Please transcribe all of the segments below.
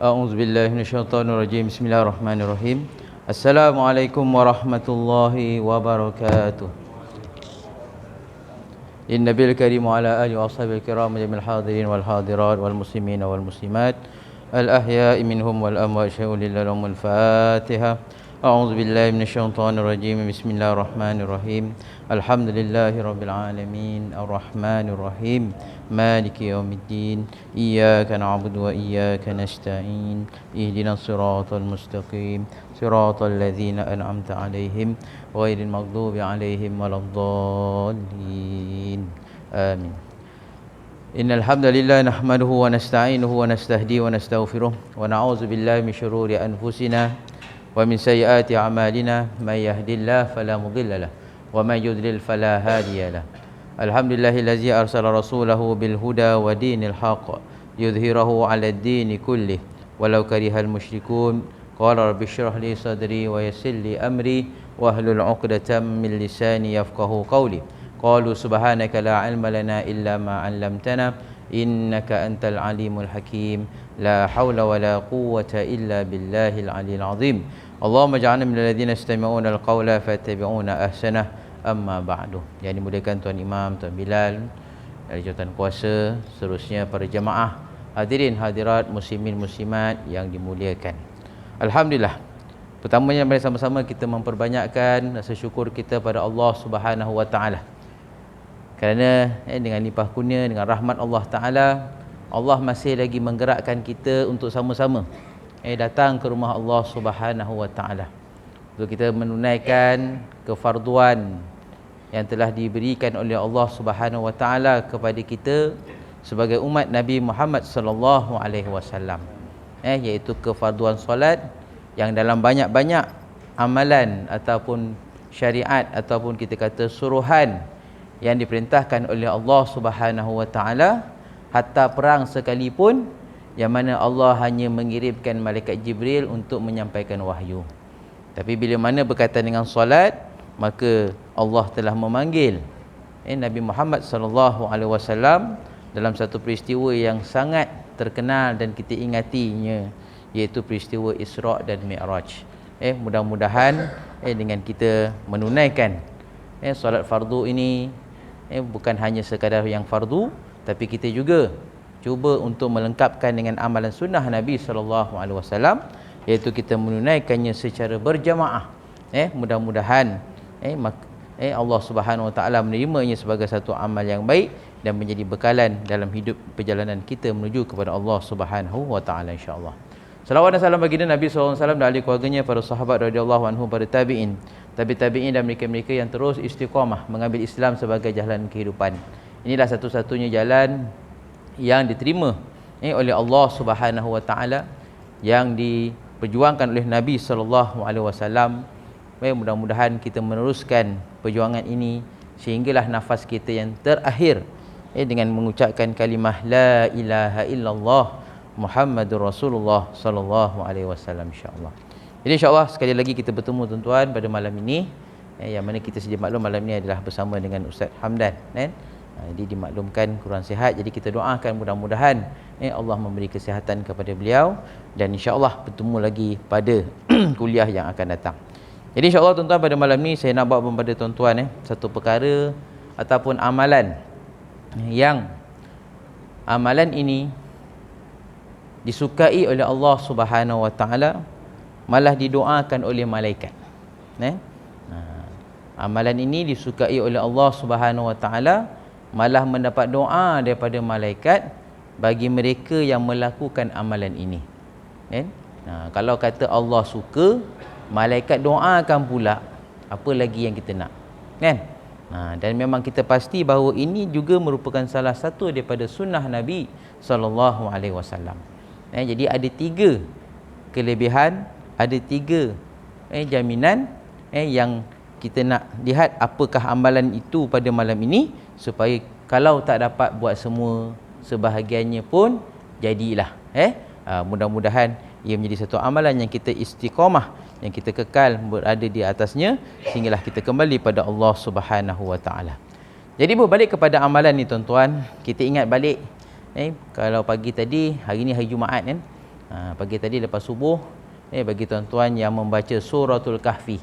A'udzu billahi minasyaitonir rajim. Bismillahirrahmanirrahim. Assalamualaikum warahmatullahi wabarakatuh. Innabil karim wa ala alihi wa ashabil kiram jamil hadirin wal hadirat wal muslimin wal muslimat al ahya'i minhum wal amwat syai'un lillahi Fatihah. A'udzu billahi minasyaitonir rajim. Bismillahirrahmanirrahim. Alhamdulillahi rabbil alamin arrahmanir rahim maliki yaumiddin iyyaka na'budu wa iyyaka nasta'in ihdinas siratal mustaqim siratal ladzina an'amta 'alaihim ghairil maghdubi 'alaihim waladdallin. Amin. Innal hamdalillah nahmaduhu wa nasta'inuhu wa nastahdihi wa nastaghfiruh wa na'udzu billahi min shururi anfusina wa min sayyiati a'malina may yahdihillahu fala mudilla lahu wa may yudlil fala hadiya lahu. Alhamdulillahillazi arsala rasulahu bil huda wa dinil haqq yudhhirahu 'alad dini kullih walau karihal musyrikun. Qala rabbi shrah li sadri wa yassir li amri wahlul 'uqdatam min lisani yafqahu qawli. Qalu subhanaka la 'ilma lana illa ma 'allamtana innaka antal alimul hakim. La haula wa la quwwata illa billahil aliyil azim. Allahumma ja'alna minal ladzina yastami'una al-qawla fayattabi'una ahsanah. Amma ba'du. Yang dimuliakan Tuan Imam, Tuan Bilal, dari jawatan kuasa, seterusnya para jemaah, hadirin hadirat, muslimin muslimat yang dimuliakan. Alhamdulillah. Pertamanya mari sama-sama kita memperbanyakkan rasa syukur kita pada Allah Subhanahu wa taala. Kerana dengan limpah kurnia, dengan rahmat Allah taala, Allah masih lagi menggerakkan kita untuk sama-sama datang ke rumah Allah Subhanahu wa taala untuk kita menunaikan kefarduan yang telah diberikan oleh Allah Subhanahu wa taala kepada kita sebagai umat Nabi Muhammad sallallahu alaihi wasallam, iaitu kefarduan solat yang dalam banyak-banyak amalan ataupun syariat ataupun kita kata suruhan yang diperintahkan oleh Allah Subhanahu wa taala, hatta perang sekalipun yang mana Allah hanya mengirimkan malaikat Jibril untuk menyampaikan wahyu. Tapi bila mana berkaitan dengan solat, maka Allah telah memanggil Nabi Muhammad sallallahu alaihi wasallam dalam satu peristiwa yang sangat terkenal dan kita ingatinya, iaitu peristiwa Isra' dan Mi'raj. Mudah-mudahan dengan kita menunaikan solat fardu ini bukan hanya sekadar yang fardu, tapi kita juga cuba untuk melengkapkan dengan amalan sunnah Nabi sallallahu alaihi wasallam, iaitu kita menunaikannya secara berjamaah. Mudah-mudahan Allah Subhanahu wa taala menerimanya sebagai satu amal yang baik dan menjadi bekalan dalam hidup perjalanan kita menuju kepada Allah Subhanahu wa taala, insya-Allah. Salawat dan salam baginda Nabi sallallahu alaihi wasallam dan ahli keluarganya, para sahabat radhiyallahu anhum, para tabi'in, tabi'in dan mereka-mereka yang terus istiqamah mengambil Islam sebagai jalan kehidupan. Inilah satu-satunya jalan yang diterima oleh Allah Subhanahu wa taala, yang diperjuangkan oleh Nabi sallallahu alaihi wasallam. Mudah-mudahan kita meneruskan perjuangan ini sehinggalah nafas kita yang terakhir dengan mengucapkan kalimah la ilaha illallah Muhammadur Rasulullah sallallahu alaihi wasallam, insya-Allah. Jadi insya-Allah sekali lagi kita bertemu tuan-tuan pada malam ini, yang mana kita sedia maklum malam ini adalah bersama dengan Ustaz Hamdan, jadi dimaklumkan kurang sihat, jadi kita doakan mudah-mudahan Allah memberi kesihatan kepada beliau dan insya-Allah bertemu lagi pada kuliah yang akan datang. Jadi insya-Allah tuan-tuan, pada malam ni saya nak bawa kepada tuan-tuan satu perkara ataupun amalan yang amalan ini disukai oleh Allah Subhanahu wa taala, malah didoakan oleh malaikat. Amalan ini disukai oleh Allah Subhanahu wa taala, malah mendapat doa daripada malaikat bagi mereka yang melakukan amalan ini. Kalau kata Allah suka, malaikat doakan pula, apa lagi yang kita nak, dan memang kita pasti bahawa ini juga merupakan salah satu daripada sunnah Nabi sallallahu alaihi wasallam. Jadi ada 3 kelebihan, ada 3 jaminan yang kita nak lihat apakah amalan itu pada malam ini, supaya kalau tak dapat buat semua, sebahagiannya pun jadilah. Mudah-mudahan ia menjadi satu amalan yang kita istiqamah, yang kita kekal berada di atasnya sehinggalah kita kembali pada Allah Subhanahu wa taala. Jadi berbalik kepada amalan ni tuan-tuan, kita ingat balik kalau pagi tadi, hari ni hari Jumaat Pagi tadi lepas subuh, bagi tuan-tuan yang membaca suratul kahfi,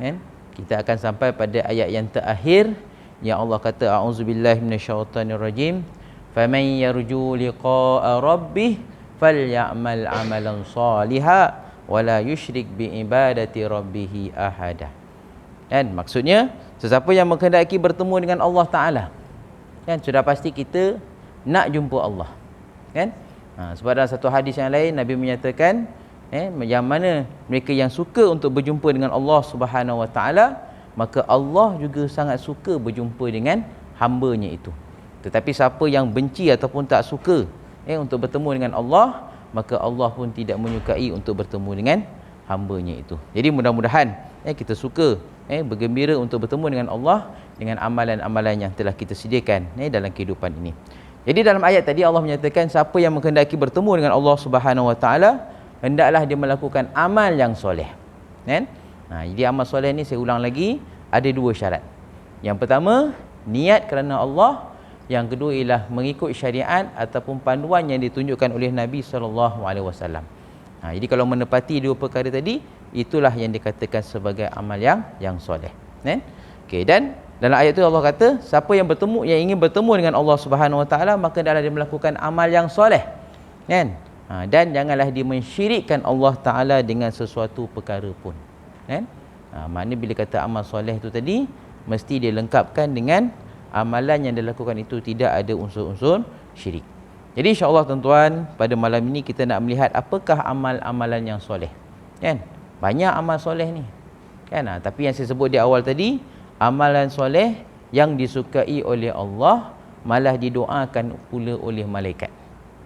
kan, kita akan sampai pada ayat yang terakhir yang Allah kata a'udzubillahi minasyaitonirrajim, faman yarju liqa'a rabbih falyamal amalan salihan wala yusyrik bi ibadati rabbih ahada. Kan, maksudnya sesiapa yang menghendaki bertemu dengan Allah Taala, kan, sudah pasti kita nak jumpa Allah, kan. Sebab dalam satu hadis yang lain Nabi menyatakan, yang mana mereka yang suka untuk berjumpa dengan Allah Subhanahu Wa Taala, maka Allah juga sangat suka berjumpa dengan hamba-Nya itu. Tetapi siapa yang benci ataupun tak suka untuk bertemu dengan Allah, maka Allah pun tidak menyukai untuk bertemu dengan hamba-Nya itu. Jadi mudah-mudahan kita suka bergembira untuk bertemu dengan Allah dengan amalan-amalan yang telah kita sediakan dalam kehidupan ini. Jadi dalam ayat tadi Allah menyatakan siapa yang menghendaki bertemu dengan Allah Subhanahu Wa Taala, hendaklah dia melakukan amal yang soleh. Kan? Jadi amal soleh ni saya ulang lagi, ada dua syarat. Yang pertama, niat kerana Allah. Yang kedua ialah mengikut syariat ataupun panduan yang ditunjukkan oleh Nabi SAW. Jadi kalau menepati dua perkara tadi, itulah yang dikatakan sebagai amal yang soleh. Kan? Okey, dan dalam ayat itu Allah kata, siapa yang ingin bertemu dengan Allah Subhanahu Wa Taala, maka hendaklah dia melakukan amal yang soleh. Kan? Dan janganlah dia mensyirikkan Allah Taala dengan sesuatu perkara pun. Kan? Maknanya bila kata amal soleh itu tadi, mesti dia lengkapkan dengan amalan yang dilakukan itu tidak ada unsur-unsur syirik. Jadi insya-Allah tuan-tuan, pada malam ini kita nak melihat apakah amal-amalan yang soleh. Kan? Banyak amal soleh ni. Kan? Tapi yang saya sebut di awal tadi, amalan soleh yang disukai oleh Allah, malah didoakan pula oleh malaikat.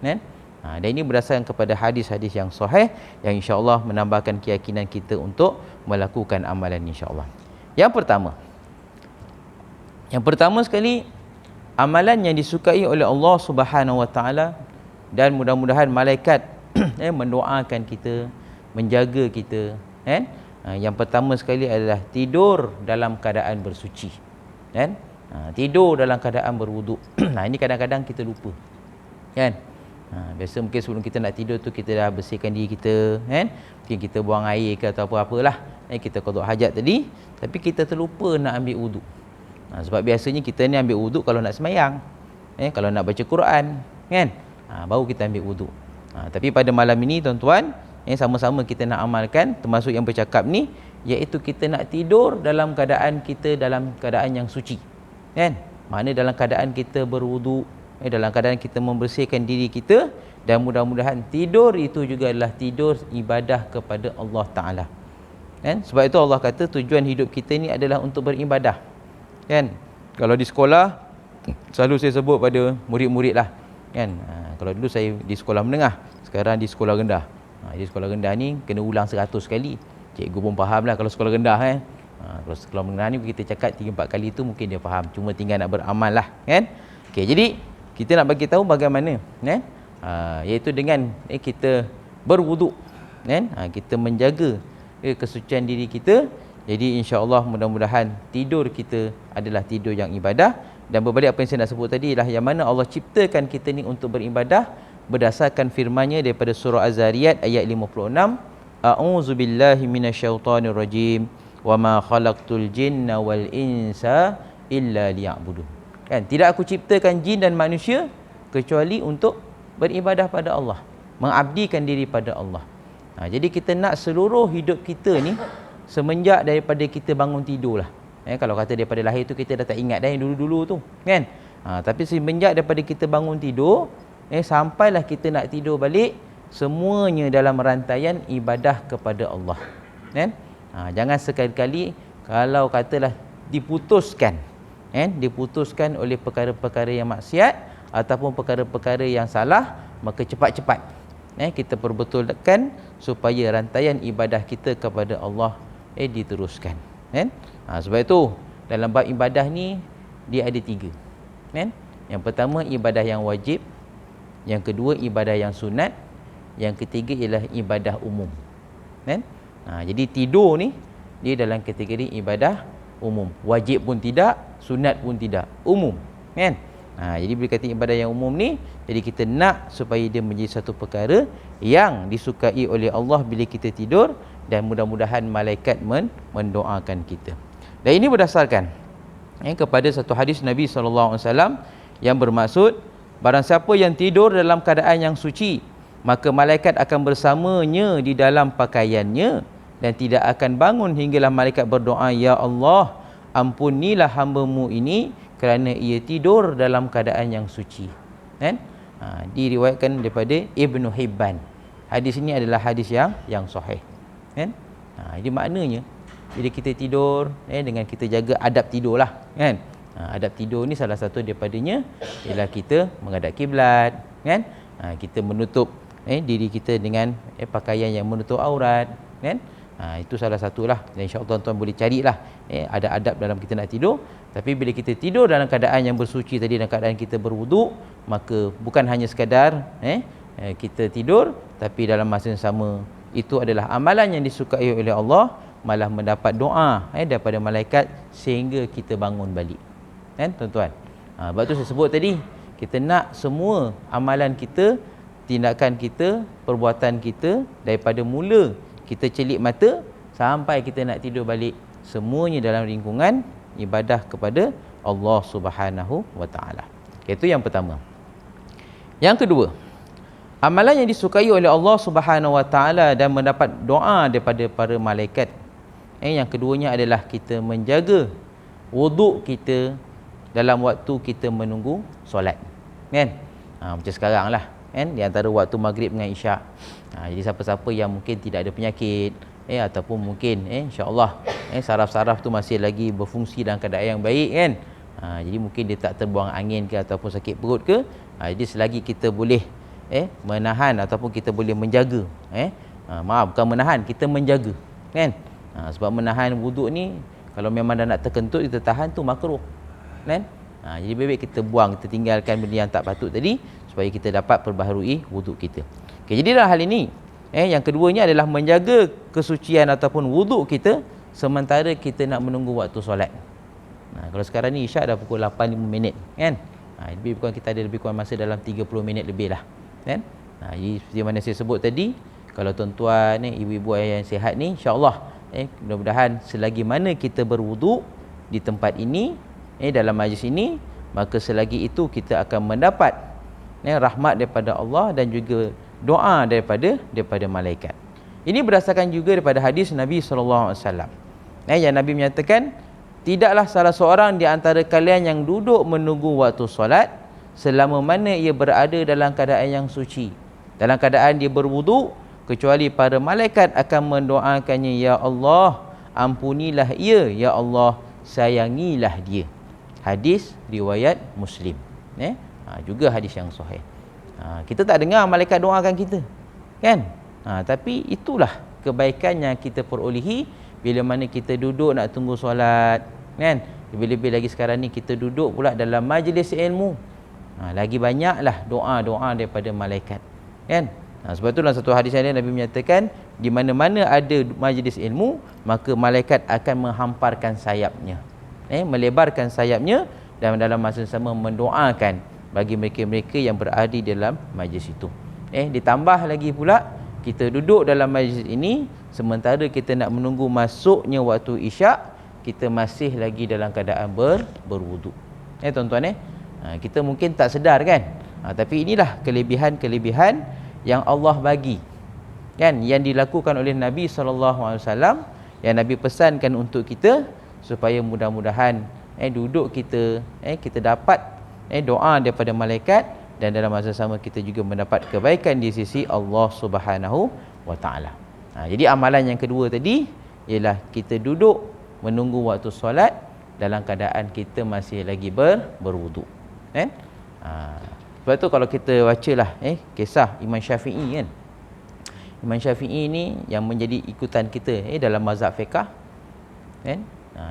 Kan? Dan ini berdasarkan kepada hadis-hadis yang sahih yang insya-Allah menambahkan keyakinan kita untuk melakukan amalan insya-Allah. Yang pertama sekali, amalan yang disukai oleh Allah Subhanahu Wa Taala, dan mudah-mudahan malaikat mendoakan kita, menjaga kita, kan? Yang pertama sekali adalah tidur dalam keadaan bersuci, kan? Tidur dalam keadaan berwuduk. Ini kadang-kadang kita lupa, kan? Biasa mungkin sebelum kita nak tidur tu kita dah bersihkan diri kita, kan? Mungkin kita buang air ke atau apa-apalah, kita qada hajat tadi, tapi kita terlupa nak ambil wuduk. Sebab biasanya kita ni ambil wuduk kalau nak semayang, kalau nak baca Quran, kan? Baru kita ambil wuduk. Tapi pada malam ini tuan-tuan, sama-sama kita nak amalkan termasuk yang bercakap ni, iaitu kita nak tidur dalam keadaan yang suci, kan? Maknanya dalam keadaan kita berwuduk, dalam keadaan kita membersihkan diri kita, dan mudah-mudahan tidur itu juga adalah tidur ibadah kepada Allah Ta'ala, kan? Sebab itu Allah kata tujuan hidup kita ni adalah untuk beribadah, kan? Kalau di sekolah selalu saya sebut pada murid-murid lah, kan? Kalau dulu saya di sekolah menengah, sekarang di sekolah rendah. Di sekolah rendah ni kena ulang 100 kali. Cikgu pun faham lah kalau sekolah rendah, kalau sekolah menengah ni kita cakap 3-4 kali tu mungkin dia faham, cuma tinggal nak beramal lah, kan? Okey, jadi kita nak bagi tahu bagaimana, iaitu dengan kita berwuduk, kan? Kita menjaga kesucian diri kita. Jadi insya-Allah mudah-mudahan tidur kita adalah tidur yang ibadah. Dan berbalik apa yang saya nak sebut tadi ialah yang mana Allah ciptakan kita ni untuk beribadah berdasarkan firman-Nya daripada surah Az-Zariyat ayat 56, a'udzubillahi minasyaitonirrajim wa ma khalaqtul jinna wal insa illa liya'budun. Kan, tidak aku ciptakan jin dan manusia kecuali untuk beribadah pada Allah, mengabdikan diri pada Allah. Jadi kita nak seluruh hidup kita ni semenjak daripada kita bangun tidur lah. Kalau kata daripada lahir tu kita dah tak ingat dah yang dulu-dulu tu, kan? Tapi semenjak daripada kita bangun tidur, sampailah kita nak tidur balik, semuanya dalam rantaian ibadah kepada Allah, kan? Jangan sekali-kali kalau katalah diputuskan oleh perkara-perkara yang maksiat ataupun perkara-perkara yang salah, maka cepat-cepat kita perbetulkan supaya rantaian ibadah kita kepada Allah diteruskan, kan? Sebab itu dalam bab ibadah ni dia ada 3, kan? Yang pertama ibadah yang wajib, yang kedua ibadah yang sunat, yang ketiga ialah ibadah umum, kan? Jadi tidur ni dia dalam kategori ibadah umum, wajib pun tidak, sunat pun tidak, umum, kan? Jadi bila kata ibadah yang umum ni, jadi kita nak supaya dia menjadi satu perkara yang disukai oleh Allah bila kita tidur, dan mudah-mudahan malaikat mendoakan kita. Dan ini berdasarkan kepada satu hadis Nabi SAW yang bermaksud, barang siapa yang tidur dalam keadaan yang suci, maka malaikat akan bersamanya di dalam pakaiannya dan tidak akan bangun hinggalah malaikat berdoa, ya Allah, ampunilah hamba-Mu ini kerana ia tidur dalam keadaan yang suci. Diriwayatkan daripada Ibnu Hibban. Hadis ini adalah hadis yang sahih. Jadi maknanya bila kita tidur, dengan kita jaga adab tidur lah, adab tidur ni salah satu daripadanya ialah kita menghadap kiblat, kita menutup diri kita dengan pakaian yang menutup aurat, itu salah satulah. Dan insya-Allah tuan-tuan boleh carilah ada adab dalam kita nak tidur. Tapi bila kita tidur dalam keadaan yang bersuci tadi, dalam keadaan kita berwuduk, maka bukan hanya sekadar kita tidur, tapi dalam masa yang sama itu adalah amalan yang disukai oleh Allah, malah mendapat doa daripada malaikat sehingga kita bangun balik. Tuan-tuan, sebab tu saya sebut tadi, kita nak semua amalan kita, tindakan kita, perbuatan kita, daripada mula kita celik mata sampai kita nak tidur balik, semuanya dalam lingkungan ibadah kepada Allah Subhanahu wa taala. Itu yang pertama. Yang kedua, amalan yang disukai oleh Allah Subhanahu wa taala dan mendapat doa daripada para malaikat. Yang keduanya adalah kita menjaga wuduk kita dalam waktu kita menunggu solat. Macam sekarang lah, di antara waktu maghrib dengan isyak. Jadi siapa-siapa yang mungkin tidak ada penyakit, ataupun mungkin insya-Allah saraf-saraf tu masih lagi berfungsi dalam keadaan yang baik, jadi mungkin dia tak terbuang angin ke ataupun sakit perut ke, jadi selagi kita boleh menahan ataupun kita boleh menjaga, bukan menahan, kita menjaga, sebab menahan wuduk ni kalau memang dah nak terkentut, kita tahan tu makruh, jadi baik-baik kita buang, kita tinggalkan benda yang tak patut tadi supaya kita dapat perbaharui wuduk kita. Jadi dalam hal ini yang keduanya adalah menjaga kesucian ataupun wuduk kita sementara kita nak menunggu waktu solat. Kalau sekarang ni isyak dah pukul 8.05 minit, lebih kurang kita ada lebih kurang masa dalam 30 minit lebih lah, jadi seperti mana saya sebut tadi, kalau tuan-tuan ibu-ibu yang sihat ni, insya-Allah mudah-mudahan selagi mana kita berwuduk di tempat ini, dalam majlis ini, maka selagi itu kita akan mendapat rahmat daripada Allah dan juga doa daripada malaikat. Ini berdasarkan juga daripada hadis Nabi SAW, yang Nabi menyatakan, tidaklah salah seorang di antara kalian yang duduk menunggu waktu solat selama mana ia berada dalam keadaan yang suci, dalam keadaan dia berwuduk, kecuali para malaikat akan mendoakannya, ya Allah, ampunilah ia, ya Allah, sayangilah dia. Hadis riwayat Muslim, juga hadis yang sahih. Kita tak dengar malaikat doakan kita, tapi itulah kebaikan yang kita perolehi bila mana kita duduk nak tunggu solat, lebih-lebih lagi sekarang ni kita duduk pula dalam majlis ilmu, lagi banyaklah doa-doa daripada malaikat, sebab tu dalam satu hadis yang lain Nabi menyatakan, di mana-mana ada majlis ilmu, maka malaikat akan menghamparkan sayapnya, melebarkan sayapnya, dan dalam masa sama mendoakan bagi mereka-mereka yang berada di dalam majlis itu. Ditambah lagi pula, kita duduk dalam majlis ini sementara kita nak menunggu masuknya waktu isyak, kita masih lagi dalam keadaan berwuduk. Tuan-tuan, kita mungkin tak sedar kan, tapi inilah kelebihan-kelebihan yang Allah bagi, yang dilakukan oleh Nabi SAW, yang Nabi pesankan untuk kita supaya mudah-mudahan duduk kita, kita dapat doa daripada malaikat, dan dalam masa sama kita juga mendapat kebaikan di sisi Allah Subhanahu wa taala. Jadi amalan yang kedua tadi ialah kita duduk menunggu waktu solat dalam keadaan kita masih lagi berwuduk. Sebab tu kalau kita bacalah kisah Imam Syafi'i, Imam Syafi'i ni yang menjadi ikutan kita dalam mazhab fiqh,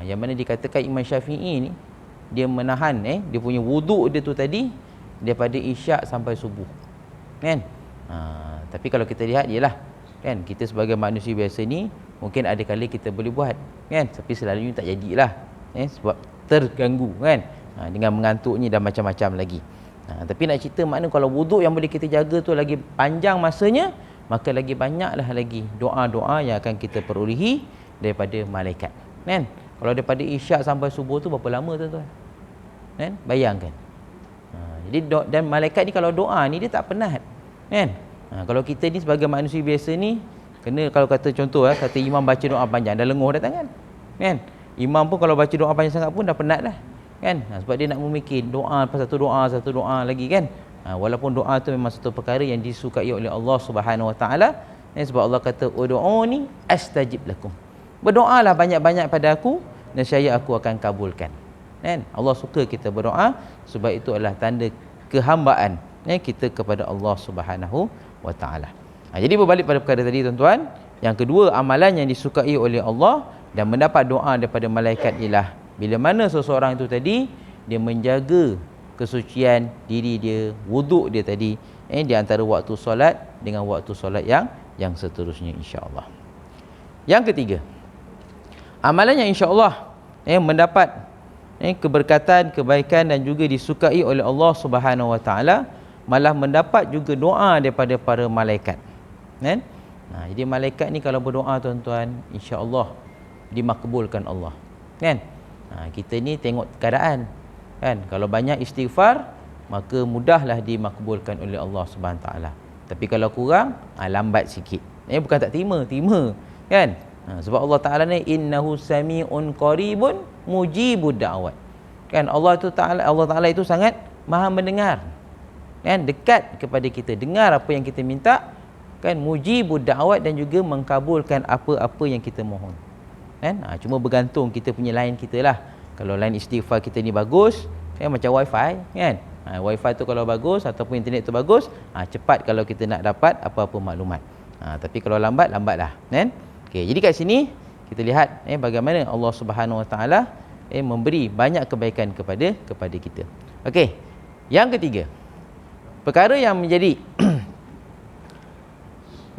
yang mana dikatakan Imam Syafi'i ni dia menahan dia punya wuduk dia tu tadi daripada isyak sampai subuh, tapi kalau kita lihat ialah kita sebagai manusia biasa ni mungkin ada kali kita boleh buat, tapi selalunya tak jadilah, sebab terganggu, Dengan mengantuk ni dan macam-macam lagi. Tapi nak cerita makna kalau wuduk yang boleh kita jaga tu lagi panjang masanya, maka lagi banyaklah lagi doa-doa yang akan kita perolehi daripada malaikat. Kan? Kalau daripada isyak sampai subuh tu berapa lama tuan-tuan? Kan? Bayangkan. Jadi dan malaikat ni kalau doa ni dia tak penat. Kan? Kalau kita ni sebagai manusia biasa ni, kena kalau kata contoh kata imam baca doa panjang, dah lenguh dah tangan. Kan? Imam pun kalau baca doa panjang sangat pun dah penat dah. Kan? Sebab dia nak memikir doa lepas satu doa lagi kan. Walaupun doa tu memang satu perkara yang disukai oleh Allah Subhanahu Wa Taala. Sebab Allah kata ud'uni astajib lakum. Berdoalah banyak-banyak pada aku, nescaya aku akan kabulkan. Kan? Allah suka kita berdoa, sebab itu adalah tanda kehambaan kita kepada Allah Subhanahu Wa Taala. Jadi berbalik pada perkara tadi tuan-tuan, yang kedua amalan yang disukai oleh Allah dan mendapat doa daripada malaikat ialah bila mana seseorang itu tadi dia menjaga kesucian diri dia, wuduk dia tadi di antara waktu solat dengan waktu solat yang seterusnya, insya-Allah. Yang ketiga, amalan yang insya-Allah mendapat keberkatan, kebaikan dan juga disukai oleh Allah Subhanahu Wa Taala, malah mendapat juga doa daripada para malaikat. Kan? Jadi malaikat ni kalau berdoa tuan-tuan, insya-Allah dimakbulkan Allah. Kan? Kita ni tengok keadaan. Kan? Kalau banyak istighfar, maka mudahlah dimakbulkan oleh Allah Subhanahu Wa Taala. Tapi kalau kurang, lambat sikit. Bukan tak terima. Kan? Sebab Allah Taala ni innahu sami'un qaribun mujibud da'wat. Kan? Allah Taala itu sangat Maha mendengar. Kan? Dekat kepada kita, dengar apa yang kita minta, kan, mujibud da'wat, dan juga mengkabulkan apa-apa yang kita mohon. Kan? Cuma bergantung kita punya line kita lah. Kalau line istighfar kita ni bagus, macam wifi kan. Wifi tu kalau bagus ataupun internet tu bagus, cepat kalau kita nak dapat apa-apa maklumat. Tapi kalau lambatlah kan. Okey, jadi kat sini kita lihat bagaimana Allah Subhanahu Wa Taala memberi banyak kebaikan kepada kita. Okey. Yang ketiga, perkara yang menjadi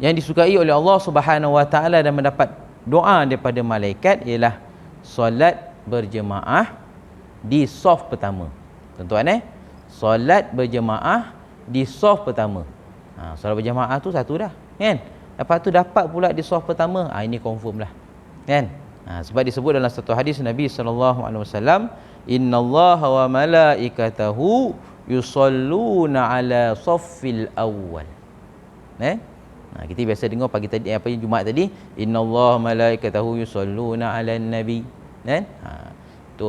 yang disukai oleh Allah Subhanahu Wa Taala dan mendapat doa daripada malaikat ialah solat berjemaah di saf pertama. Tuan-tuan solat berjemaah di saf pertama. Solat berjemaah tu satu dah, kan? Lepas tu dapat pula di saf pertama, ini confirm lah, kan? Sebab disebut dalam satu hadis Nabi SAW, innallaha wa malaikatahu yusalluna ala saffil awwal. Kita biasa dengar pagi tadi Jumaat tadi, innallaha malaikatahu yusalluna 'alan nabi. Kan? Tu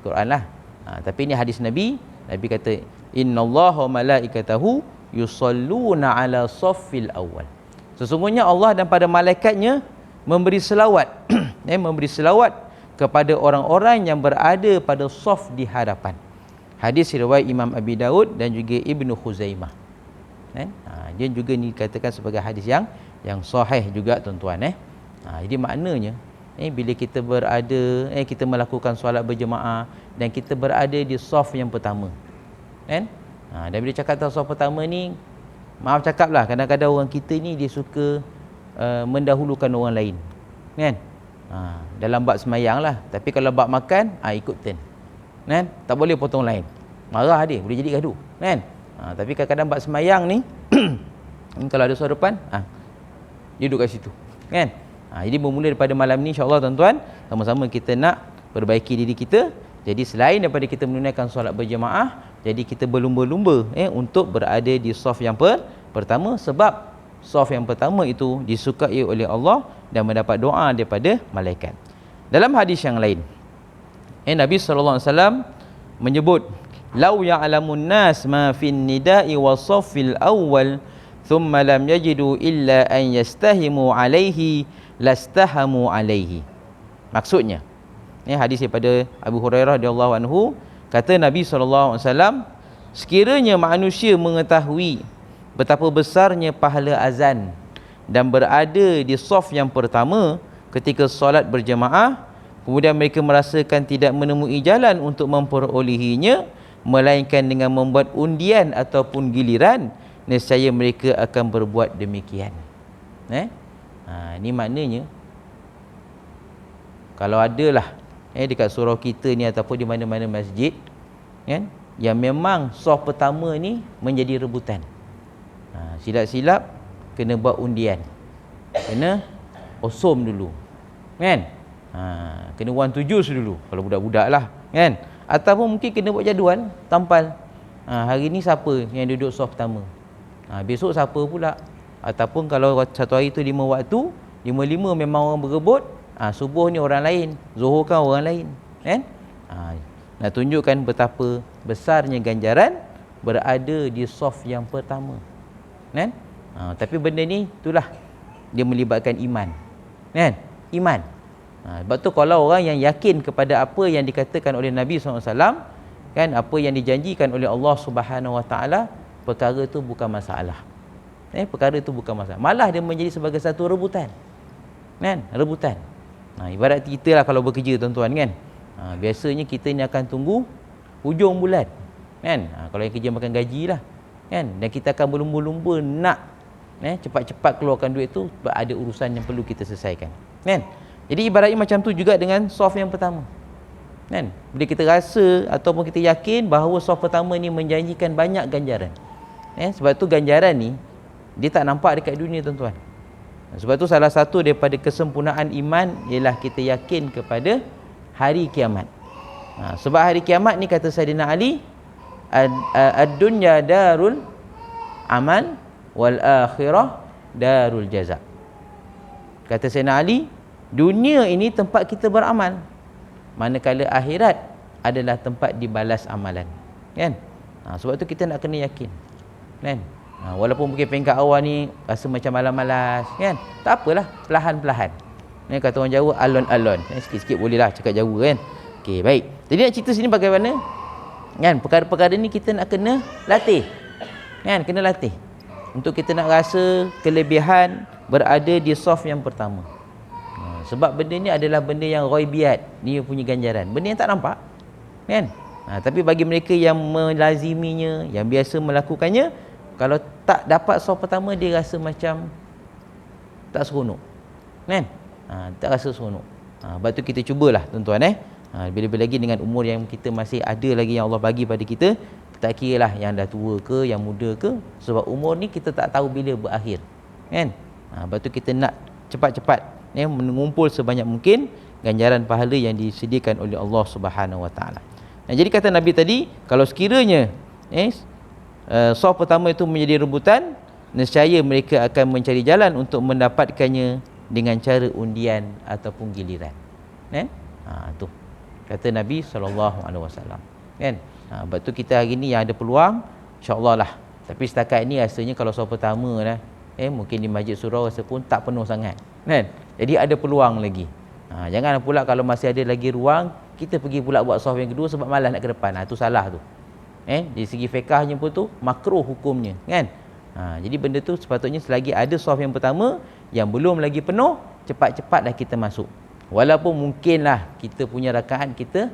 Quran lah. Tapi ini hadis Nabi. Nabi kata innallaha malaikatahu yusalluna 'ala saffil awwal. Sesungguhnya Allah dan pada malaikatnya memberi selawat memberi selawat kepada orang-orang yang berada pada saf di hadapan. Hadis riwayat Imam Abi Daud dan juga Ibnu Khuzaimah. Dia juga dikatakan sebagai hadis yang sahih juga tuan-tuan. Jadi maknanya bila kita berada kita melakukan solat berjemaah dan kita berada di saf yang pertama, kan? Dan bila cakap tentang saf pertama ni, maaf cakaplah, kadang-kadang orang kita ni dia suka mendahulukan orang lain, kan? Dalam bab semayang lah. Tapi kalau bab makan, ikut turn, kan? Tak boleh potong lain, marah dia, boleh jadi gaduh, kan? Tapi kadang-kadang bab semayang ni kalau ada suara depan, dia duduk kat situ, kan? Jadi bermula daripada malam ni, insya-Allah tuan-tuan, sama-sama kita nak perbaiki diri kita. Jadi selain daripada kita menunaikan solat berjemaah, jadi kita berlumba-lumba untuk berada di saf yang pertama, sebab saf yang pertama itu disukai oleh Allah dan mendapat doa daripada malaikat. Dalam hadis yang lain, Nabi SAW menyebut, lau ya'lamun nas ma fin nida'i wa saffil awwal thumma lam yajidu illa an yastahimu alaihi lastahamu alaihi. Maksudnya, hadis daripada Abu Hurairah radhiyallahu anhu, kata Nabi SAW, sekiranya manusia mengetahui betapa besarnya pahala azan dan berada di saf yang pertama ketika solat berjemaah, kemudian mereka merasakan tidak menemui jalan untuk memperolehinya melainkan dengan membuat undian ataupun giliran, nescaya mereka akan berbuat demikian. Ini maknanya kalau adalah dekat surau kita ni ataupun di mana-mana masjid, kan, yang memang saf pertama ni menjadi rebutan. Silap-silap kena buat undian, kena osom dulu, kan. Kena one to juice dulu kalau budak-budak lah, kan. Ataupun mungkin kena buat jadual, tampal. Hari ni siapa yang duduk saf pertama, besok siapa pula. Ataupun kalau satu hari tu 5 waktu, 5-5 memang orang berebut, subuh ni orang lain, zuhur kan orang lain, kan. Nak tunjukkan betapa besarnya ganjaran berada di saf yang pertama, kan. Tapi benda ni itulah dia melibatkan iman, kan, iman. Sebab tu kalau orang yang yakin kepada apa yang dikatakan oleh Nabi SAW, kan, apa yang dijanjikan oleh Allah Subhanahu Wa Taala, perkara tu bukan masalah. Perkara tu bukan masalah. Malah dia menjadi sebagai satu rebutan, kan, rebutan. Ibarat kita lah kalau bekerja, tuan-tuan, kan. Biasanya kita ni akan tunggu hujung bulan, kan. Kalau yang kerja makan gaji lah, kan, dan kita akan berlumba-lumba nak cepat-cepat keluarkan duit tu, sebab ada urusan yang perlu kita selesaikan, kan. Jadi ibaratnya macam tu juga dengan saf yang pertama, kan. Bila kita rasa ataupun kita yakin bahawa saf pertama ni menjanjikan banyak ganjaran, sebab tu ganjaran ni dia tak nampak dekat dunia, tuan-tuan. Sebab tu salah satu daripada kesempurnaan iman ialah kita yakin kepada hari kiamat. Sebab hari kiamat ni kata Sayyidina Ali, ad-dunya darul amal wal akhirah darul jaza. Kata Sayyidina Ali, dunia ini tempat kita beramal, manakala akhirat adalah tempat dibalas amalan, kan. Sebab tu kita nak kena yakin, kan. Walaupun mungkin peringkat awal ni rasa macam malas-malas, kan, tak apalah, perlahan-perlahan. Kata orang Jawa, alon-alon, sikit-sikit boleh lah cakap Jawa, kan. Okey, baik. Jadi nak cerita sini bagaimana, kan, perkara-perkara ni kita nak kena latih, kan, kena latih untuk kita nak rasa kelebihan berada di saf yang pertama. Sebab benda ni adalah benda yang ghaibiyat, dia punya ganjaran, benda yang tak nampak, kan. Tapi bagi mereka yang melaziminya, yang biasa melakukannya, kalau tak dapat saf pertama, dia rasa macam tak seronok, kan. Tak rasa seronok. Sebab tu kita cubalah, tuan-tuan, bila-bila lagi dengan umur yang kita masih ada lagi yang Allah bagi pada kita, tak kira lah yang dah tua ke, yang muda ke, sebab umur ni kita tak tahu bila berakhir, kan. Sebab tu kita nak cepat-cepat mengumpul sebanyak mungkin ganjaran pahala yang disediakan oleh Allah Subhanahu Wa Taala. Jadi kata Nabi tadi, kalau sekiranya saf pertama itu menjadi rebutan, nescaya mereka akan mencari jalan untuk mendapatkannya dengan cara undian ataupun giliran, kan. Tu kata Nabi SAW, kan. Sebab tu kita hari ni yang ada peluang, insya-Allah lah. Tapi setakat ni rasanya kalau saf pertama dah, mungkin di Masjid Surau rasa pun tak penuh sangat, kan. Jadi ada peluang lagi. Jangan pula kalau masih ada lagi ruang, kita pergi pula buat saf yang kedua sebab malas nak ke depan. Itu salah tu. Dari segi fiqahnya pun tu makruh hukumnya, kan. Jadi benda tu sepatutnya selagi ada saf yang pertama yang belum lagi penuh, cepat-cepatlah kita masuk. Walaupun mungkinlah kita punya rakaat kita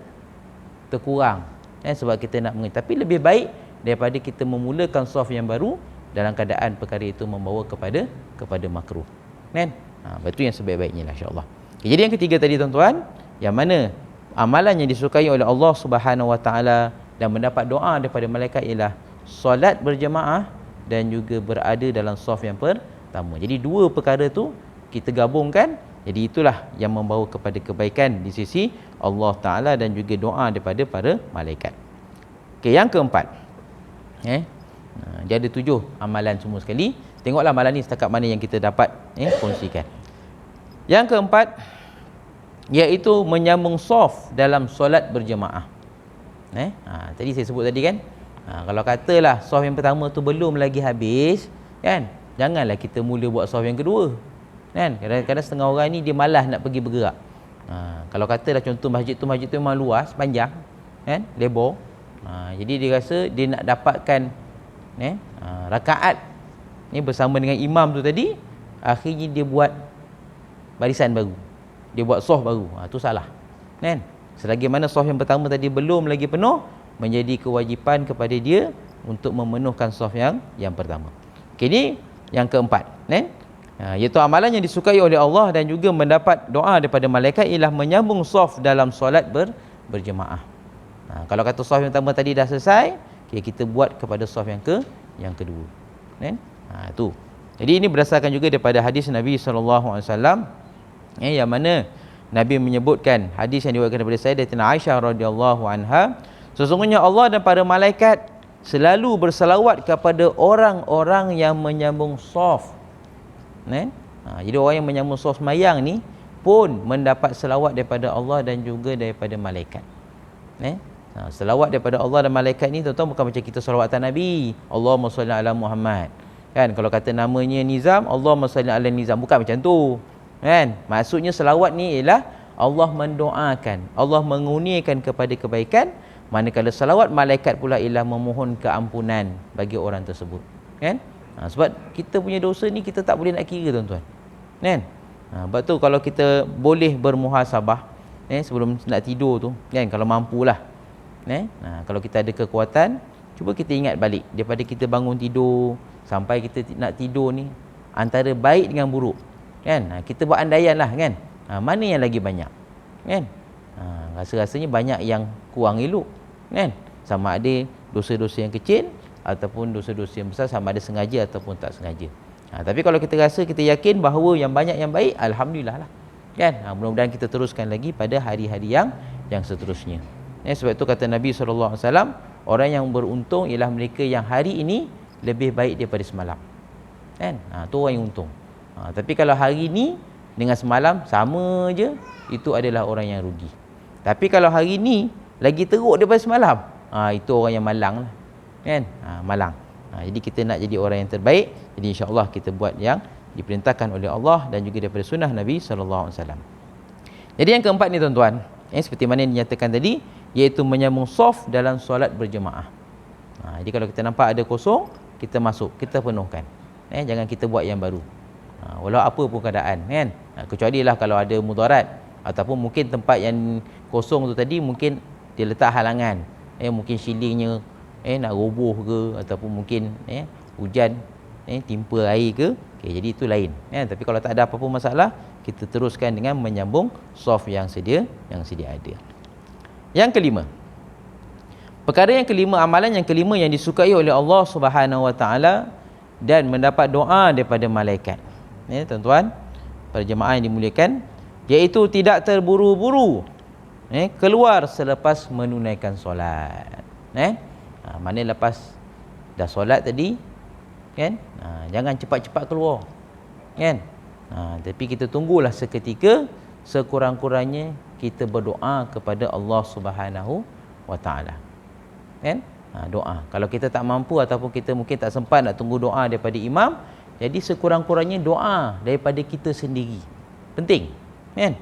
terkurang, sebab kita nak mengerti. Tapi lebih baik daripada kita memulakan saf yang baru dalam keadaan perkara itu membawa kepada makruh, kan. Betul yang sebaik-baiknya lah, insya-Allah. Jadi yang ketiga tadi, tuan-tuan, yang mana amalan yang disukai oleh Allah Subhanahu Wa Taala dan mendapat doa daripada malaikat ialah solat berjemaah dan juga berada dalam saf yang pertama. Jadi dua perkara tu kita gabungkan, jadi itulah yang membawa kepada kebaikan di sisi Allah Ta'ala dan juga doa daripada para malaikat. Okey, yang keempat, dia ada 7 amalan semua sekali. Tengoklah amalan ni setakat mana yang kita dapat kongsikan. Yang keempat, iaitu menyambung saf dalam solat berjemaah. Tadi saya sebut tadi, kan, kalau katalah saf yang pertama tu belum lagi habis, kan, janganlah kita mula buat saf yang kedua, kan. Kadang-kadang setengah orang ni dia malas nak pergi bergerak. Kalau katalah contoh masjid tu memang luas, panjang, kan, lebar, jadi dia rasa dia nak dapatkan rakaat ni bersama dengan imam tu tadi, akhirnya dia buat barisan baru, dia buat saf baru. Tu salah, kan. Selagi mana saf yang pertama tadi belum lagi penuh, menjadi kewajipan kepada dia untuk memenuhkan saf yang pertama. Okey, ni yang keempat, kan. Iaitu amalan yang disukai oleh Allah dan juga mendapat doa daripada malaikat ialah menyambung saf dalam solat berjemaah. Kalau kata saf yang pertama tadi dah selesai, kita buat kepada saf yang kedua. Kan? Tu. Jadi ini berdasarkan juga daripada hadis Nabi SAW, yang mana Nabi menyebutkan, hadis yang diriwayatkan daripada Sayyidatina Aisyah radhiyallahu anha, sesungguhnya Allah dan para malaikat selalu bersalawat kepada orang-orang yang menyambung saf. Jadi orang yang menyambung saf sembahyang ni pun mendapat selawat daripada Allah dan juga daripada malaikat. Selawat daripada Allah dan malaikat ni tuan-tuan bukan macam kita salawatan Nabi, Allahumma salli ala Muhammad. Kan, kalau kata namanya Nizam, Allahumma salli ala Nizam, bukan macam tu. Kan, maksudnya selawat ni ialah Allah mendoakan, Allah mengurniakan kepada kebaikan, manakala selawat malaikat pula ialah memohon keampunan bagi orang tersebut. Kan? Sebab kita punya dosa ni kita tak boleh nak kira, tuan-tuan. Kan? Sebab tu kalau kita boleh bermuhasabah sebelum nak tidur tu, kan, kalau mampulah. Kalau kita ada kekuatan, cuba kita ingat balik daripada kita bangun tidur sampai kita nak tidur ni, antara baik dengan buruk, kan, kita buat andaian lah, kan, mana yang lagi banyak, kan. Rasa-rasanya banyak yang kurang elok, kan, sama ada dosa-dosa yang kecil ataupun dosa-dosa yang besar, sama ada sengaja ataupun tak sengaja. Tapi kalau kita rasa, kita yakin bahawa yang banyak yang baik, alhamdulillah lah, kan. Mudah-mudahan kita teruskan lagi pada hari-hari yang seterusnya. Sebab itu kata Nabi SAW, orang yang beruntung ialah mereka yang hari ini lebih baik daripada semalam. Kan? Tu orang yang untung. Tapi kalau hari ini dengan semalam sama je, itu adalah orang yang rugi. Tapi kalau hari ini lagi teruk daripada semalam, itu orang yang malang lah. Kan? Malang. Jadi kita nak jadi orang yang terbaik. Jadi insya-Allah kita buat yang diperintahkan oleh Allah dan juga daripada sunnah Nabi SAW. Jadi yang keempat ni, tuan-tuan, seperti mana yang dinyatakan tadi, iaitu menyambung saf dalam solat berjemaah. Jadi kalau kita nampak ada kosong, kita masuk, kita penuhkan. Jangan kita buat yang baru. Walau apa pun keadaan, kan. Kecuali lah kalau ada mudarat, ataupun mungkin tempat yang kosong tu tadi mungkin dia letak halangan. Mungkin silingnya nak roboh ke, ataupun mungkin hujan timpa air ke. Jadi itu lain. Tapi kalau tak ada apa-apa masalah, kita teruskan dengan menyambung saf yang sedia ada. Yang kelima, perkara yang kelima, amalan yang kelima yang disukai oleh Allah Subhanahu Wa Taala dan mendapat doa daripada malaikat. Tuan-tuan, para jemaah yang dimuliakan, iaitu tidak terburu-buru keluar selepas menunaikan solat. Mana lepas dah solat tadi, kan, jangan cepat-cepat keluar, kan. Tapi kita tunggulah seketika, sekurang-kurangnya kita berdoa kepada Allah Subhanahu Wa Taala, kan. Doa. Kalau kita tak mampu ataupun kita mungkin tak sempat nak tunggu doa daripada imam, jadi sekurang-kurangnya doa daripada kita sendiri penting, kan.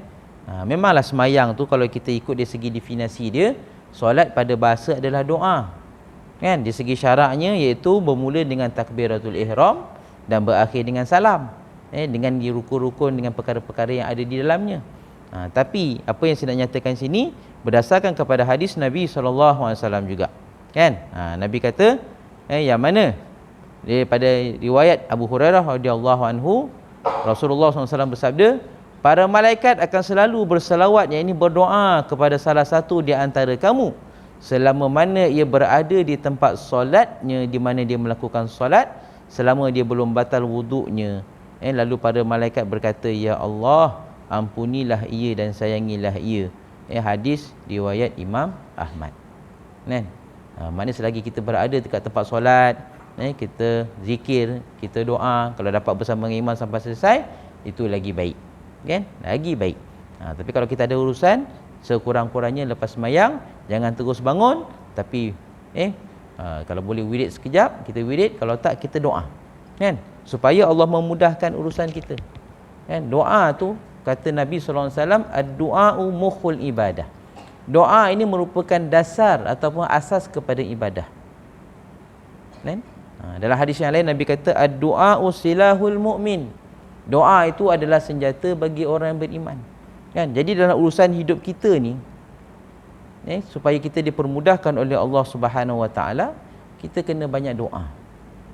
Memanglah semayang tu kalau kita ikut dari segi definisi dia, solat pada bahasa adalah doa, kan. Di segi syaraknya iaitu bermula dengan takbiratul ihram dan berakhir dengan salam, dengan rukun-rukun, dengan perkara-perkara yang ada di dalamnya. Tapi apa yang saya nak nyatakan sini berdasarkan kepada hadis Nabi SAW juga, kan. Nabi kata, yang mana daripada riwayat Abu Hurairah radhiyallahu anhu, Rasulullah SAW bersabda, para malaikat akan selalu berselawat, yang ini berdoa kepada salah satu di antara kamu selama mana ia berada di tempat solatnya, di mana dia melakukan solat, selama dia belum batal wuduknya. Lalu para malaikat berkata, ya Allah, ampunilah ia dan sayangilah ia. Hadis riwayat Imam Ahmad. Mana selagi kita berada dekat tempat solat, kita zikir, kita doa, kalau dapat bersama dengan imam sampai selesai, itu lagi baik, kan, lagi baik. Tapi kalau kita ada urusan, sekurang-kurangnya lepas sembahyang jangan terus bangun, tapi kalau boleh wirid sekejap, kita wirid, kalau tak kita doa, kan, supaya Allah memudahkan urusan kita, kan. Doa tu kata Nabi SAW, ad-du'a'u mukhul ibadah. Doa ini merupakan dasar ataupun asas kepada ibadah, kan. Dalam hadis yang lain Nabi kata, ad-du'a'u silahul mu'min. Doa itu adalah senjata bagi orang yang beriman, kan. Jadi dalam urusan hidup kita ni, supaya kita dipermudahkan oleh Allah Subhanahu Wa Taala, kita kena banyak doa,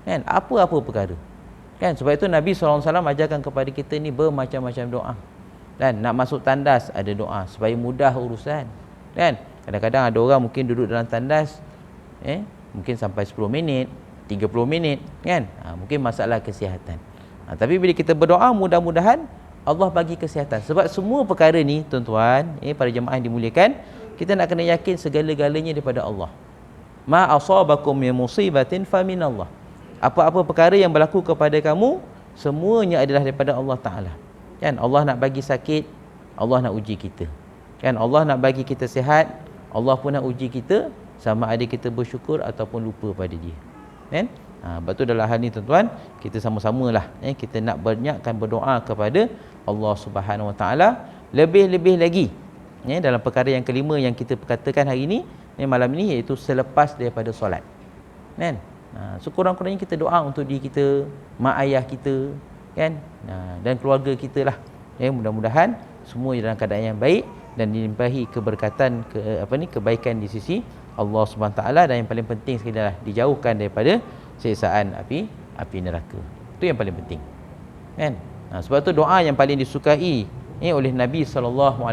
kan, apa-apa perkara, kan. Sebab itu Nabi SAW ajarkan kepada kita ni bermacam-macam doa, dan nak masuk tandas ada doa supaya mudah urusan, kan. Kadang-kadang ada orang mungkin duduk dalam tandas mungkin sampai 10 minit, 30 minit kan. Mungkin masalah kesihatan. Tapi bila kita berdoa, mudah-mudahan Allah bagi kesihatan. Sebab semua perkara ni tuan-tuan, para jemaah yang dimuliakan, kita nak kena yakin segala-galanya daripada Allah. Ma asabakum min musibatin fa min Allah. Apa-apa perkara yang berlaku kepada kamu, semuanya adalah daripada Allah Taala. Kan Allah nak bagi sakit, Allah nak uji kita. Kan Allah nak bagi kita sihat, Allah pun nak uji kita sama ada kita bersyukur ataupun lupa pada Dia. Kan? Sebab tu dalam hal ni tuan-tuan, kita sama-samalah kita nak banyakkan berdoa kepada Allah Subhanahu Wa Taala, lebih-lebih lagi dalam perkara yang kelima yang kita katakan hari ini, malam ini, iaitu selepas daripada solat. Kan? Sekurang-kurangnya kita doa untuk diri kita, mak ayah kita, kan? Dan keluarga kita lah. Mudah-mudahan semua dalam keadaan yang baik dan dilimpahi keberkatan, kebaikan di sisi Allah Subhanahu Wa Taala, dan yang paling penting sekali adalah dijauhkan daripada siksaan api neraka. Itu yang paling penting. Kan? Sebab tu doa yang paling disukai oleh Nabi SAW,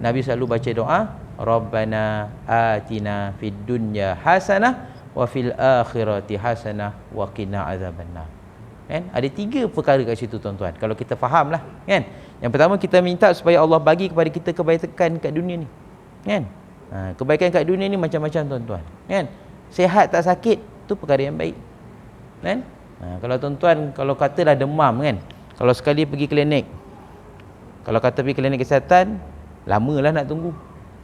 Nabi selalu baca doa, Rabbana atina fid dunya hasanah wa fil akhirati hasanah wa qina azabannar. Kan? Ada 3 perkara kat situ tuan-tuan. Kalau kita fahamlah, kan? Yang pertama, kita minta supaya Allah bagi kepada kita kebaikan kat dunia ni. Kan? Kebaikan kat dunia ni macam-macam tuan-tuan. Kan? Sihat tak sakit, tu perkara yang baik. Kan? Kalau tuan-tuan, kalau katalah demam, kan? Kalau sekali pergi klinik, kalau kata pergi klinik kesihatan, lamalah nak tunggu.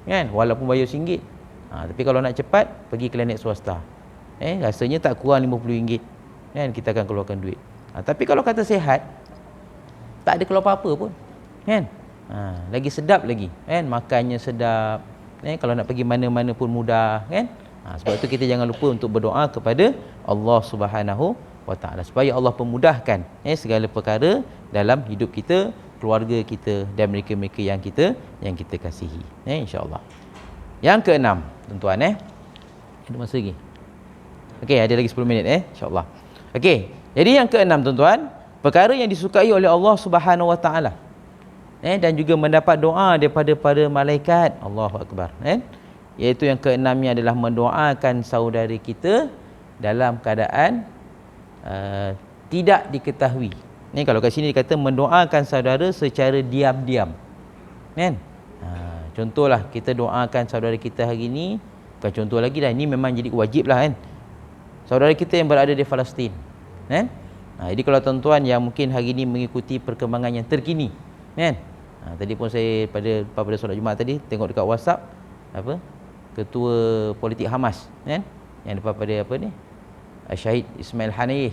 Kan? Walaupun bayar RM1. Tapi kalau nak cepat, pergi klinik swasta. Rasanya tak kurang RM50. Kan? Kita akan keluarkan duit. Tapi kalau kata sihat, tak ada keluar apa-apa pun. Kan? Lagi sedap lagi. Kan? Makannya sedap. Kalau nak pergi mana-mana pun mudah. Kan? Sebab itu kita jangan lupa untuk berdoa kepada Allah Subhanahu Wa Taala supaya Allah pemudahkan segala perkara dalam hidup kita, keluarga kita dan mereka-mereka yang kita kasihi. InsyaAllah. Yang keenam, tuan-tuan, ada masa lagi? Okey, ada lagi 10 minit insya-Allah. Okey, jadi yang keenam tuan-tuan, perkara yang disukai oleh Allah Subhanahu Wa Taala dan juga mendapat doa daripada para malaikat. Allahu Akbar. Iaitu yang keenamnya adalah mendoakan saudara kita dalam keadaan tidak diketahui. Kalau kat sini dikata mendoakan saudara secara diam-diam. Kan? Contohlah kita doakan saudara kita hari ini, bukan contoh lagi dah, ini memang jadi wajib lah, kan? Saudara kita yang berada di Palestin. Kan? Jadi kalau tuan-tuan yang mungkin hari ini mengikuti perkembangan yang terkini, kan? Tadi pun saya pada solat Jumaat tadi tengok dekat WhatsApp ketua politik Hamas, kan? Yang daripada Syahid Ismail Haniyeh,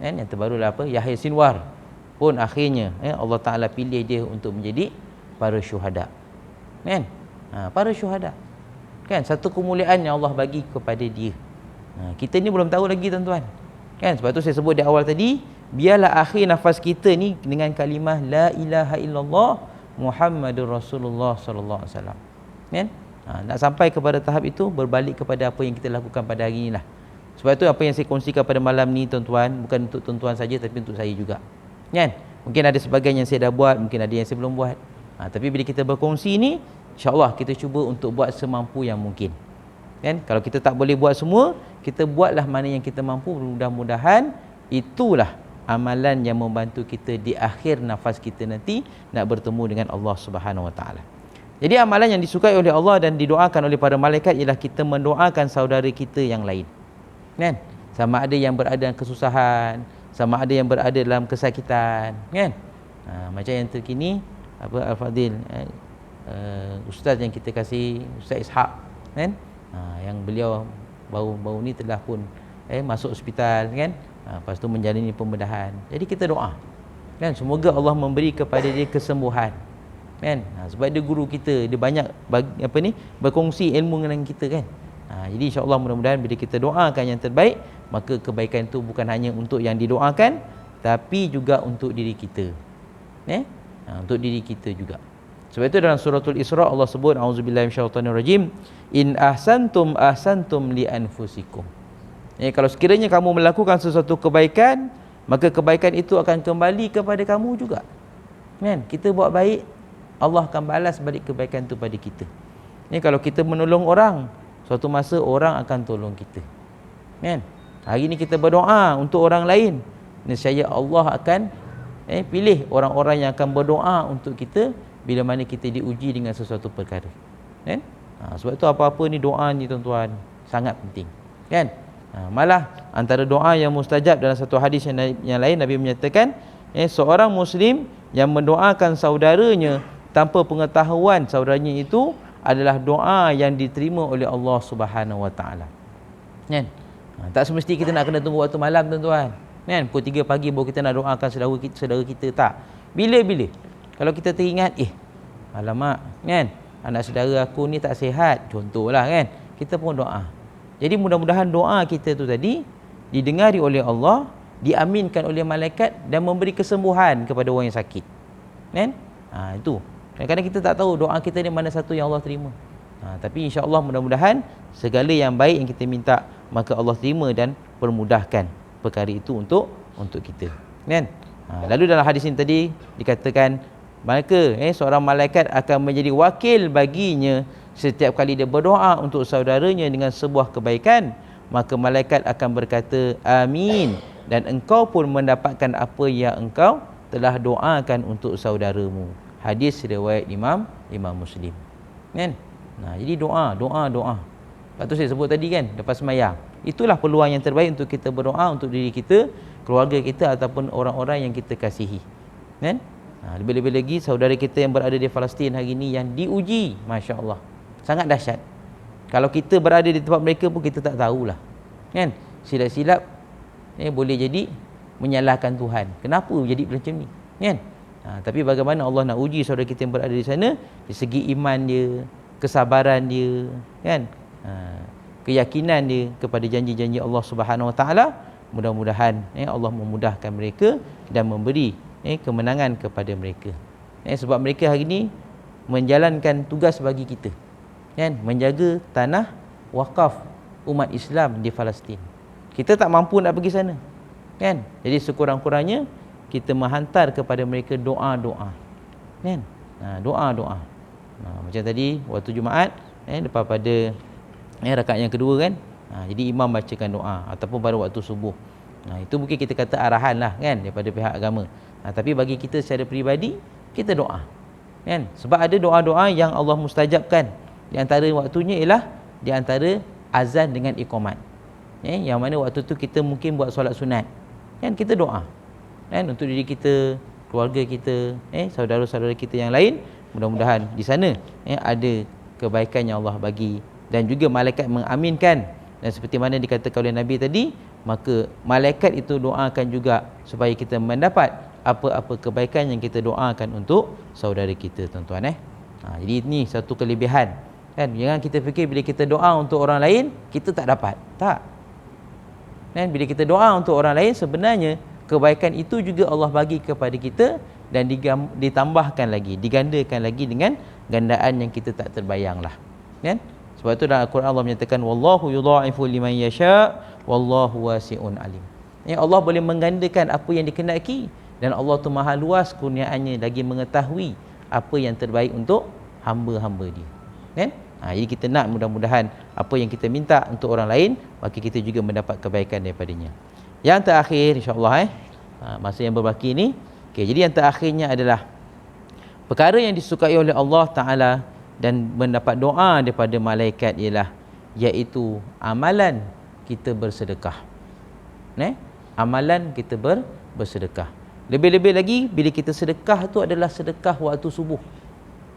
kan? Yang terbarulah Yahya Sinwar pun akhirnya Allah Taala pilih dia untuk menjadi para syuhada. Kan? Para syuhada. Kan? Satu kemuliaan yang Allah bagi kepada dia. Kita ni belum tahu lagi tuan-tuan. Kan? Sebab tu saya sebut di awal tadi, biarlah akhir nafas kita ni dengan kalimah la ilaha illallah Muhammadur Rasulullah sallallahu alaihi wasallam. Kan? Nak sampai kepada tahap itu, berbalik kepada apa yang kita lakukan pada hari inilah. Sebab itu apa yang saya kongsikan pada malam ni tuan-tuan, bukan untuk tuan-tuan saja tapi untuk saya juga. Kan? Mungkin ada sebahagian yang saya dah buat, mungkin ada yang saya belum buat. Tapi bila kita berkongsi ni, insya-Allah kita cuba untuk buat semampu yang mungkin. Kan? Kalau kita tak boleh buat semua, kita buatlah mana yang kita mampu. Mudah-mudahan itulah amalan yang membantu kita di akhir nafas kita nanti nak bertemu dengan Allah Subhanahu Wa Taala. Jadi amalan yang disukai oleh Allah dan didoakan oleh para malaikat ialah kita mendoakan saudara kita yang lain. Kan? Sama ada yang berada dalam kesusahan, sama ada yang berada dalam kesakitan, kan? Macam yang terkini Al-Fadil ustaz yang kita kasih, Ustaz Ishaq, kan? Yang beliau baru ni telah pun masuk hospital, kan? Lepas tu menjalani pembedahan. Jadi kita doa, kan? Semoga Allah memberi kepada dia kesembuhan, kan? Sebab dia guru kita, dia banyak berkongsi ilmu dengan kita, kan? Jadi insya-Allah mudah-mudahan bila kita doakan yang terbaik, maka kebaikan itu bukan hanya untuk yang didoakan tapi juga untuk diri kita. Untuk diri kita juga. Sebab itu dalam suratul Isra Allah sebut, auzubillahi minasyaitonirrajim, in ahsantum ahsantum li anfusikum. Kalau sekiranya kamu melakukan sesuatu kebaikan, maka kebaikan itu akan kembali kepada kamu juga. Kan? Kita buat baik, Allah akan balas balik kebaikan itu pada kita. Ni kalau kita menolong orang, suatu masa orang akan tolong kita. Kan? Hari ni kita berdoa untuk orang lain, nescaya Allah akan pilih orang-orang yang akan berdoa untuk kita bila mana kita diuji dengan sesuatu perkara. Kan? Sebab tu apa-apa ni doa ni tuan-tuan sangat penting. Kan? Malah antara doa yang mustajab dalam satu hadis yang lain, Nabi menyatakan seorang Muslim yang mendoakan saudaranya tanpa pengetahuan saudaranya itu adalah doa yang diterima oleh Allah Subhanahu Wa Taala. Kan? Tak semesti kita nak kena tunggu waktu malam tuan-tuan. Kan? Pukul 3 pagi baru kita nak doakan saudara kita, tak. Bila-bila. Kalau kita teringat, alamak, kan? Anak saudara aku ni tak sihat, contohlah kan. Kita pun doa. Jadi mudah-mudahan doa kita tu tadi didengari oleh Allah, diaminkan oleh malaikat dan memberi kesembuhan kepada orang yang sakit. Kan? Itu. Kadang-kadang kita tak tahu doa kita ni mana satu yang Allah terima. Tapi insya-Allah mudah-mudahan segala yang baik yang kita minta maka Allah terima dan permudahkan perkara itu untuk kita. Kan? Lalu dalam hadis ini tadi dikatakan maka seorang malaikat akan menjadi wakil baginya setiap kali dia berdoa untuk saudaranya dengan sebuah kebaikan, maka malaikat akan berkata amin, dan engkau pun mendapatkan apa yang engkau telah doakan untuk saudaramu. Hadis riwayat Imam Muslim. Kan? Jadi doa. Lepas tu saya sebut tadi kan, lepas sembahyang. Itulah peluang yang terbaik untuk kita berdoa untuk diri kita, keluarga kita ataupun orang-orang yang kita kasihi. Kan? Lebih-lebih lagi saudara kita yang berada di Palestin hari ini yang diuji, masya-Allah. Sangat dahsyat. Kalau kita berada di tempat mereka pun kita tak tahulah. Kan? Silap-silap boleh jadi menyalahkan Tuhan. Kenapa jadi macam ni? Kan? Tapi bagaimana Allah nak uji saudara kita yang berada di sana dari segi iman dia, kesabaran dia, kan? Keyakinan dia kepada janji-janji Allah Subhanahu Wa Taala. Mudah-mudahan Allah memudahkan mereka dan memberi kemenangan kepada mereka. Sebab mereka hari ini menjalankan tugas bagi kita, kan? Menjaga tanah wakaf umat Islam di Palestin. Kita tak mampu nak pergi sana, kan? Jadi sekurang-kurangnya kita menghantar kepada mereka doa-doa, kan? Doa-doa. Macam tadi waktu Jumaat, lepas pada rakaat yang kedua kan, jadi imam bacakan doa ataupun pada waktu subuh. Itu mungkin kita kata arahan lah kan daripada pihak agama. Tapi bagi kita secara peribadi, kita doa, kan? Sebab ada doa-doa yang Allah mustajabkan. Di antara waktunya ialah di antara azan dengan iqamat. Yang mana waktu tu kita mungkin buat solat sunat, kan? Kita doa, kan? Untuk diri kita, keluarga kita, saudara-saudara kita yang lain. Mudah-mudahan di sana ada kebaikan yang Allah bagi dan juga malaikat mengaminkan. Dan seperti mana dikatakan oleh Nabi tadi, maka malaikat itu doakan juga supaya kita mendapat apa-apa kebaikan yang kita doakan untuk saudara kita, tuan-tuan. Jadi ini satu kelebihan, kan? Jangan kita fikir bila kita doa untuk orang lain kita tak dapat. Tak. Dan bila kita doa untuk orang lain, sebenarnya kebaikan itu juga Allah bagi kepada kita dan ditambahkan lagi, digandakan lagi dengan gandaan yang kita tak terbayanglah, kan? Sebab itu dalam Al-Quran Allah menyatakan wallahu yudha'ifu liman yasha wallahu wasi'un alim. Allah boleh menggandakan apa yang dikehendaki dan Allah tu maha luas kurniaannya, lagi mengetahui apa yang terbaik untuk hamba-hamba dia, kan? Jadi kita nak mudah-mudahan apa yang kita minta untuk orang lain, maka kita juga mendapat kebaikan daripadanya. Yang terakhir insya-Allah masa yang berbaki ni, jadi yang terakhirnya adalah perkara yang disukai oleh Allah Taala dan mendapat doa daripada malaikat ialah iaitu amalan kita bersedekah. Amalan kita bersedekah. Lebih-lebih lagi bila kita sedekah tu adalah sedekah waktu subuh,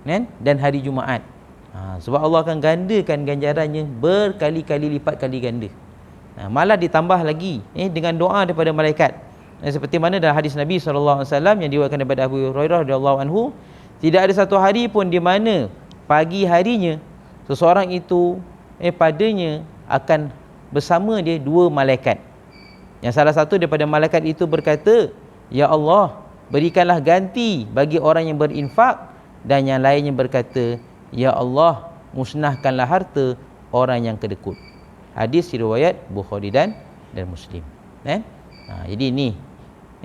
kan? Dan hari Jumaat. Sebab Allah akan gandakan ganjarannya berkali-kali lipat kali ganda. Malah ditambah lagi dengan doa daripada malaikat. Seperti mana dalam hadis Nabi SAW yang diriwayatkan daripada Abu Hurairah radhiyallahu anhu, tidak ada satu hari pun di mana pagi harinya seseorang itu padanya akan bersama dia dua malaikat. Yang salah satu daripada malaikat itu berkata, ya Allah, berikanlah ganti bagi orang yang berinfak, dan yang lainnya berkata, ya Allah, musnahkanlah harta orang yang kedekut. Hadis riwayat Bukhari dan Muslim. Jadi ini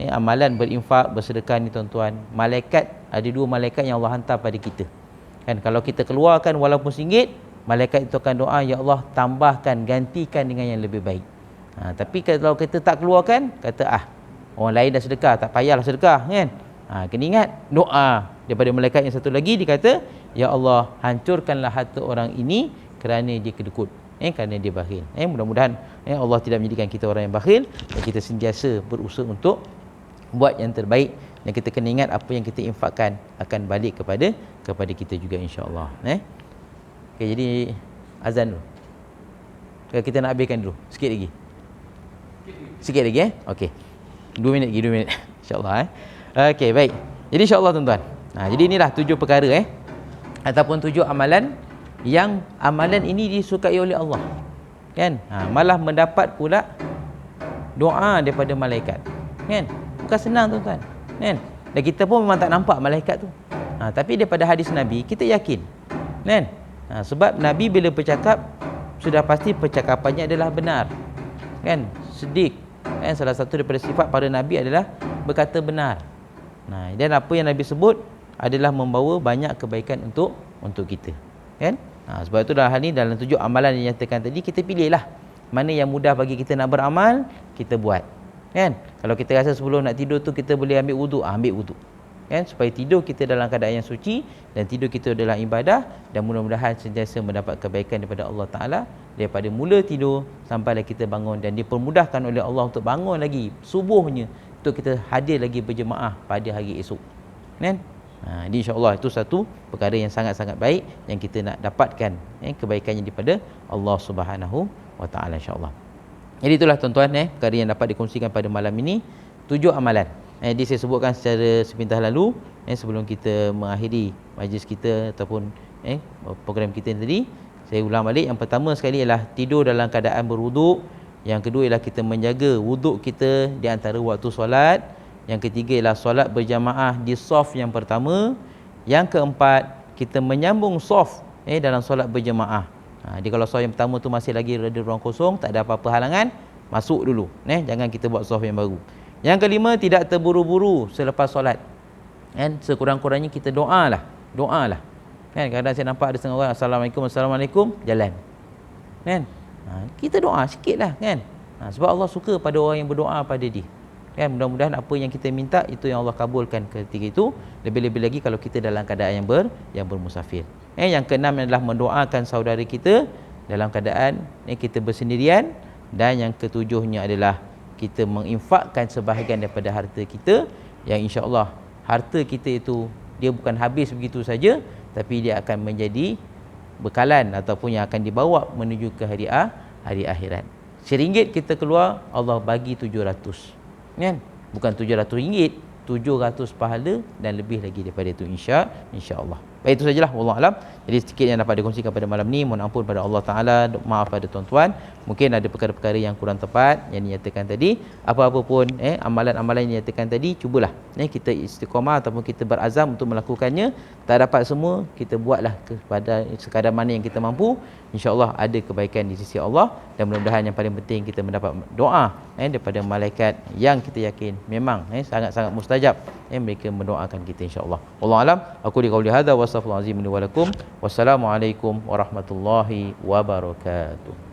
amalan berinfak, bersedekah ni tuan-tuan, malaikat, ada dua malaikat yang Allah hantar pada kita. Kan kalau kita keluarkan walaupun RM1, malaikat itu akan doa, ya Allah tambahkan, gantikan dengan yang lebih baik. Tapi kalau kita tak keluarkan, kata orang lain dah sedekah, tak payahlah sedekah kan. Kena ingat doa daripada malaikat yang satu lagi, dia kata, ya Allah hancurkanlah harta orang ini kerana dia kedekut, kerana dia bakhil. Mudah-mudahan Allah tidak menjadikan kita orang yang bakhil, dan kita sentiasa berusaha untuk buat yang terbaik, dan kita kena ingat apa yang kita infakkan akan balik kepada kita juga, insya-Allah. Okay, jadi azan dulu. Kita nak habiskan dulu sikit lagi okey, 2 minit lagi, 2 minit insya-Allah. Okey, baik. Jadi insya-Allah tuan-tuan, jadi inilah 7 perkara ataupun 7 amalan yang amalan ini disukai oleh Allah, kan. Malah mendapat pula doa daripada malaikat, kan. Bukan senang tuan-tuan, kan. Dan kita pun memang tak nampak malaikat tu, tapi daripada hadis Nabi kita yakin, kan. Sebab Nabi bila bercakap sudah pasti percakapannya adalah benar, kan. Siddiq, kan, salah satu daripada sifat para Nabi adalah berkata benar. Dan apa yang Nabi sebut adalah membawa banyak kebaikan untuk kita, kan. Sebab itu dalam hal ni, dalam 7 amalan yang nyatakan tadi, kita pilihlah mana yang mudah bagi kita nak beramal, kita buat, kan. Kalau kita rasa sebelum nak tidur tu kita boleh ambil wuduk, ambil wuduk, kan, supaya tidur kita dalam keadaan yang suci dan tidur kita dalam ibadah, dan mudah-mudahan sentiasa mendapat kebaikan daripada Allah Ta'ala daripada mula tidur sampailah kita bangun, dan dipermudahkan oleh Allah untuk bangun lagi subuhnya untuk kita hadir lagi berjemaah pada hari esok, kan. Jadi insya-Allah itu satu perkara yang sangat-sangat baik yang kita nak dapatkan, kebaikannya daripada Allah Subhanahu wa Ta'ala, insya-Allah. Jadi itulah tuan-tuan, perkara yang dapat dikongsikan pada malam ini, 7 amalan. Jadi saya sebutkan secara sepintas lalu sebelum kita mengakhiri majlis kita ataupun program kita tadi. Saya ulang balik, yang pertama sekali ialah tidur dalam keadaan berwuduk. Yang kedua ialah kita menjaga wuduk kita di antara waktu solat. Yang ketiga ialah solat berjamaah di saf yang pertama. Yang keempat, kita menyambung saf dalam solat berjamaah. Jadi kalau saf yang pertama tu masih lagi ada ruang kosong, tak ada apa-apa halangan, masuk dulu, jangan kita buat saf yang baru. Yang kelima, tidak terburu-buru selepas solat, kan. Sekurang-kurangnya kita doalah, kan. Kadang saya nampak ada setengah orang assalamualaikum, jalan, kan. Kita doa sikitlah, kan. Sebab Allah suka pada orang yang berdoa pada dia, kan. Mudah-mudahan apa yang kita minta itu yang Allah kabulkan ketika itu, lebih-lebih lagi kalau kita dalam keadaan yang bermusafir. Yang keenam adalah mendoakan saudara kita dalam keadaan kita bersendirian. Dan yang ketujuhnya adalah kita menginfakkan sebahagian daripada harta kita, yang insya-Allah harta kita itu dia bukan habis begitu saja, tapi dia akan menjadi bekalan ataupun yang akan dibawa menuju ke hari akhirat. RM1 kita keluar, Allah bagi 700, kan. Bukan 700 ringgit, 700 pahala dan lebih lagi daripada itu, insya-Allah. Baik, itu sajalah, wallahu alam. Jadi sedikit yang dapat dikongsikan pada malam ni. Mohon ampun pada Allah Taala, maaf pada tuan-tuan. Mungkin ada perkara-perkara yang kurang tepat yang dinyatakan tadi. Apa-apa pun amalan-amalan yang dinyatakan tadi, cubalah kita istiqamah ataupun kita berazam untuk melakukannya. Tak dapat semua, kita buatlah kepada sekadar mana yang kita mampu. Insya-Allah ada kebaikan di sisi Allah, dan mudah-mudahan yang paling penting kita mendapat doa daripada malaikat yang kita yakin memang sangat-sangat mustajab. Mereka mendoakan kita, insya-Allah. Wallahu alam. Aku di qauli hadza wa astaghfirullahalazim li wa lakum. Wassalamualaikum warahmatullahi wabarakatuh.